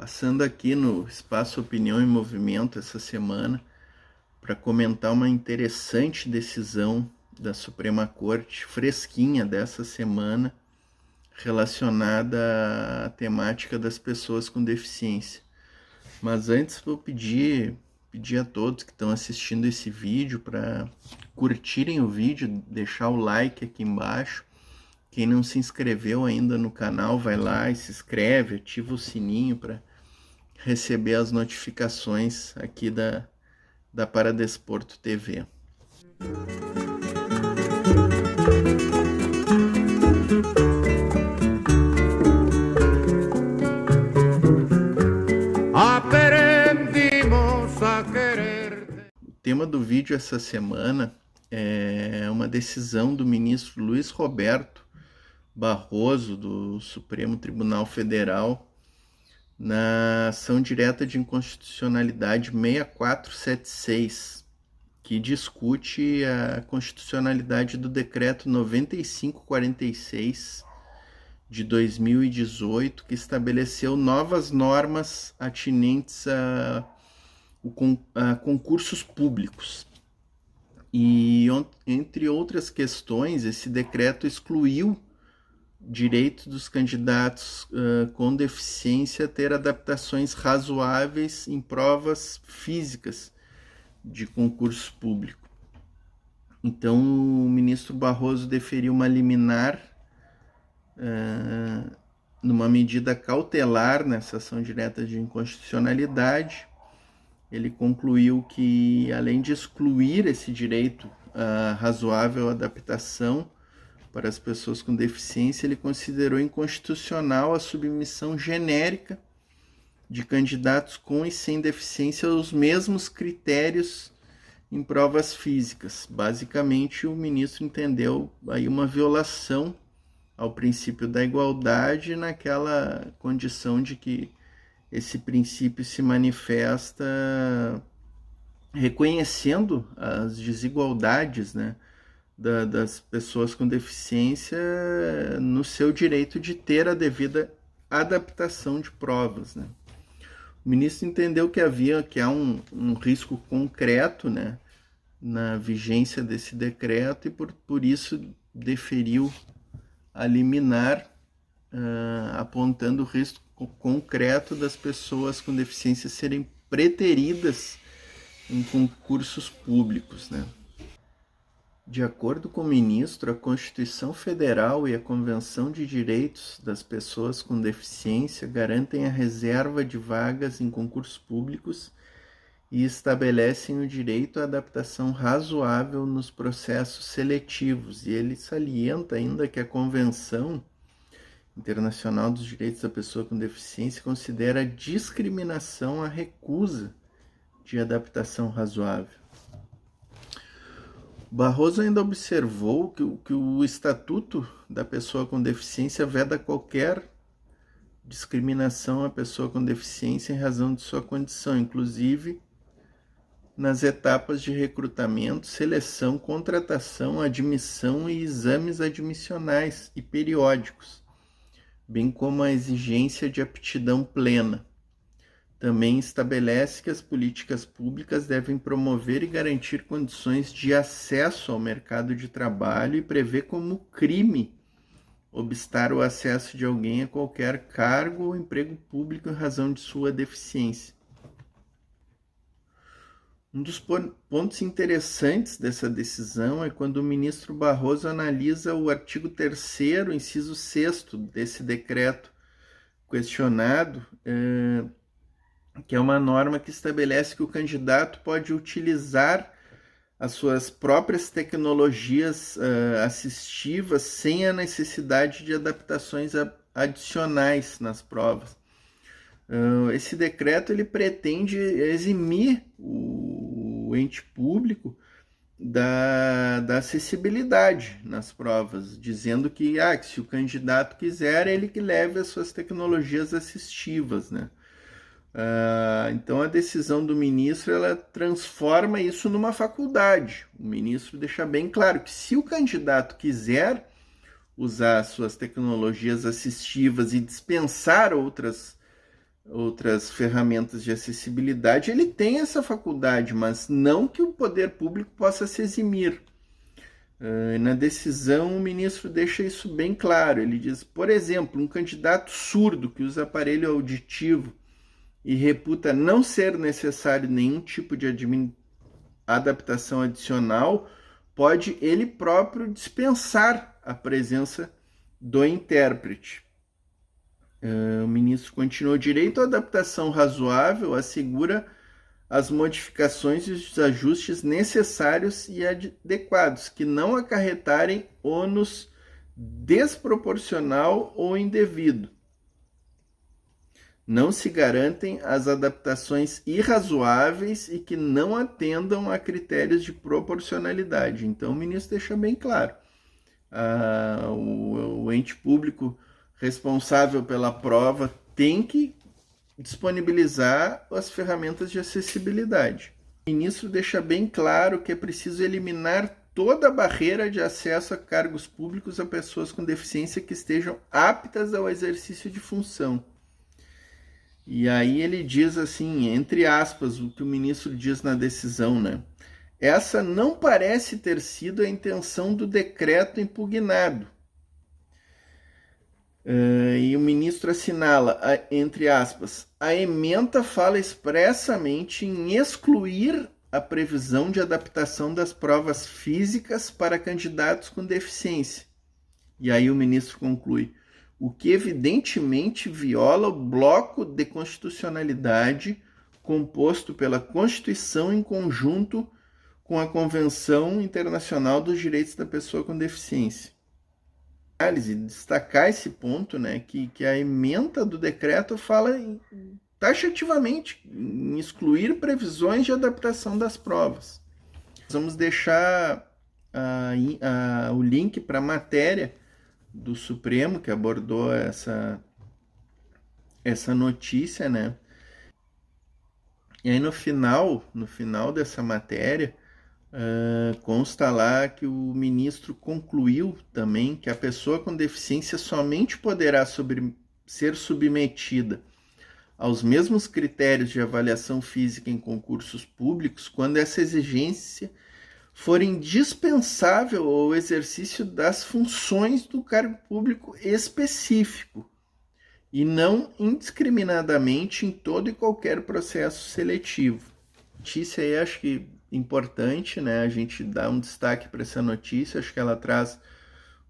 Passando aqui no Espaço Opinião em Movimento essa semana para comentar uma interessante decisão da Suprema Corte, fresquinha dessa semana, relacionada à temática das pessoas com deficiência. Mas antes vou pedir a todos que estão assistindo esse vídeo para curtirem o vídeo, deixar o like aqui embaixo. Quem não se inscreveu ainda no canal, vai lá e se inscreve, ativa o sininho para receber as notificações aqui da Paradesporto TV. Aprendimos a querer. O tema do vídeo essa semana é uma decisão do ministro Luiz Roberto Barroso, do Supremo Tribunal Federal, na ação direta de inconstitucionalidade 6476, que discute a constitucionalidade do decreto 9546 de 2018, que estabeleceu novas normas atinentes a concursos públicos. E, entre outras questões, esse decreto excluiu direito dos candidatos com deficiência a ter adaptações razoáveis em provas físicas de concurso público. Então, o ministro Barroso deferiu uma liminar numa medida cautelar nessa ação direta de inconstitucionalidade. Ele concluiu que, além de excluir esse direito à razoável adaptação para as pessoas com deficiência, ele considerou inconstitucional a submissão genérica de candidatos com e sem deficiência aos mesmos critérios em provas físicas. Basicamente, o ministro entendeu aí uma violação ao princípio da igualdade, naquela condição de que esse princípio se manifesta reconhecendo as desigualdades, né, das pessoas com deficiência no seu direito de ter a devida adaptação de provas, né? O ministro entendeu que há um risco concreto, né, na vigência desse decreto, e por isso deferiu a liminar, apontando o risco concreto das pessoas com deficiência serem preteridas em concursos públicos, né? De acordo com o ministro, a Constituição Federal e a Convenção de Direitos das Pessoas com Deficiência garantem a reserva de vagas em concursos públicos e estabelecem o direito à adaptação razoável nos processos seletivos. E ele salienta ainda que a Convenção Internacional dos Direitos da Pessoa com Deficiência considera discriminação a recusa de adaptação razoável. Barroso ainda observou que o Estatuto da Pessoa com Deficiência veda qualquer discriminação à pessoa com deficiência em razão de sua condição, inclusive nas etapas de recrutamento, seleção, contratação, admissão e exames admissionais e periódicos, bem como a exigência de aptidão plena. Também estabelece que as políticas públicas devem promover e garantir condições de acesso ao mercado de trabalho e prevê como crime obstar o acesso de alguém a qualquer cargo ou emprego público em razão de sua deficiência. Um dos pontos interessantes dessa decisão é quando o ministro Barroso analisa o artigo 3º, inciso 6º desse decreto questionado, que é uma norma que estabelece que o candidato pode utilizar as suas próprias tecnologias assistivas sem a necessidade de adaptações adicionais nas provas. Esse decreto ele pretende eximir o ente público da acessibilidade nas provas, dizendo que se o candidato quiser, ele que leve as suas tecnologias assistivas, né? Então a decisão do ministro ela transforma isso numa faculdade. O ministro deixa bem claro que se o candidato quiser usar suas tecnologias assistivas e dispensar outras outras ferramentas de acessibilidade, ele tem essa faculdade, mas não que o poder público possa se eximir. Na decisão, o ministro deixa isso bem claro. Ele diz, por exemplo, um candidato surdo que usa aparelho auditivo e reputa não ser necessário nenhum tipo de adaptação adicional, pode ele próprio dispensar a presença do intérprete. O ministro continua: o direito à adaptação razoável assegura as modificações e os ajustes necessários e adequados, que não acarretarem ônus desproporcional ou indevido. Não se garantem as adaptações irrazoáveis e que não atendam a critérios de proporcionalidade. Então, o ministro deixa bem claro. O ente público responsável pela prova tem que disponibilizar as ferramentas de acessibilidade. O ministro deixa bem claro que é preciso eliminar toda a barreira de acesso a cargos públicos a pessoas com deficiência que estejam aptas ao exercício de função. E aí ele diz assim, entre aspas, o que o ministro diz na decisão, né? Essa não parece ter sido a intenção do decreto impugnado. E o ministro assinala, entre aspas, a ementa fala expressamente em excluir a previsão de adaptação das provas físicas para candidatos com deficiência. E aí o ministro conclui, o que evidentemente viola o bloco de constitucionalidade composto pela Constituição em conjunto com a Convenção Internacional dos Direitos da Pessoa com Deficiência. Destacar esse ponto, né, que a ementa do decreto fala taxativamente em excluir previsões de adaptação das provas. Vamos deixar o link para a matéria do Supremo que abordou essa notícia, né? E aí no final dessa matéria, consta lá que o ministro concluiu também que a pessoa com deficiência somente poderá ser submetida aos mesmos critérios de avaliação física em concursos públicos quando essa exigência for indispensável ao exercício das funções do cargo público específico e não indiscriminadamente em todo e qualquer processo seletivo. Notícia aí, acho que importante, né? A gente dá um destaque para essa notícia, acho que ela traz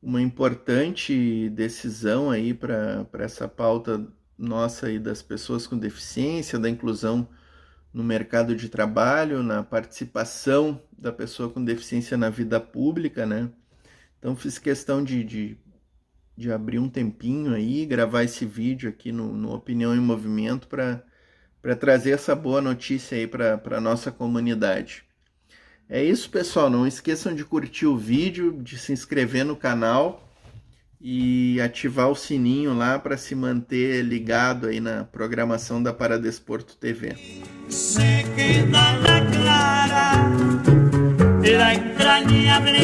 uma importante decisão aí para essa pauta nossa aí das pessoas com deficiência, da inclusão no mercado de trabalho, na participação da pessoa com deficiência na vida pública, né? Então fiz questão de abrir um tempinho aí, gravar esse vídeo aqui no Opinião em Movimento para trazer essa boa notícia aí para a nossa comunidade. É isso, pessoal. Não esqueçam de curtir o vídeo, de se inscrever no canal e ativar o sininho lá para se manter ligado aí na programação da Paradesporto TV. Se queda la clara, la entrañable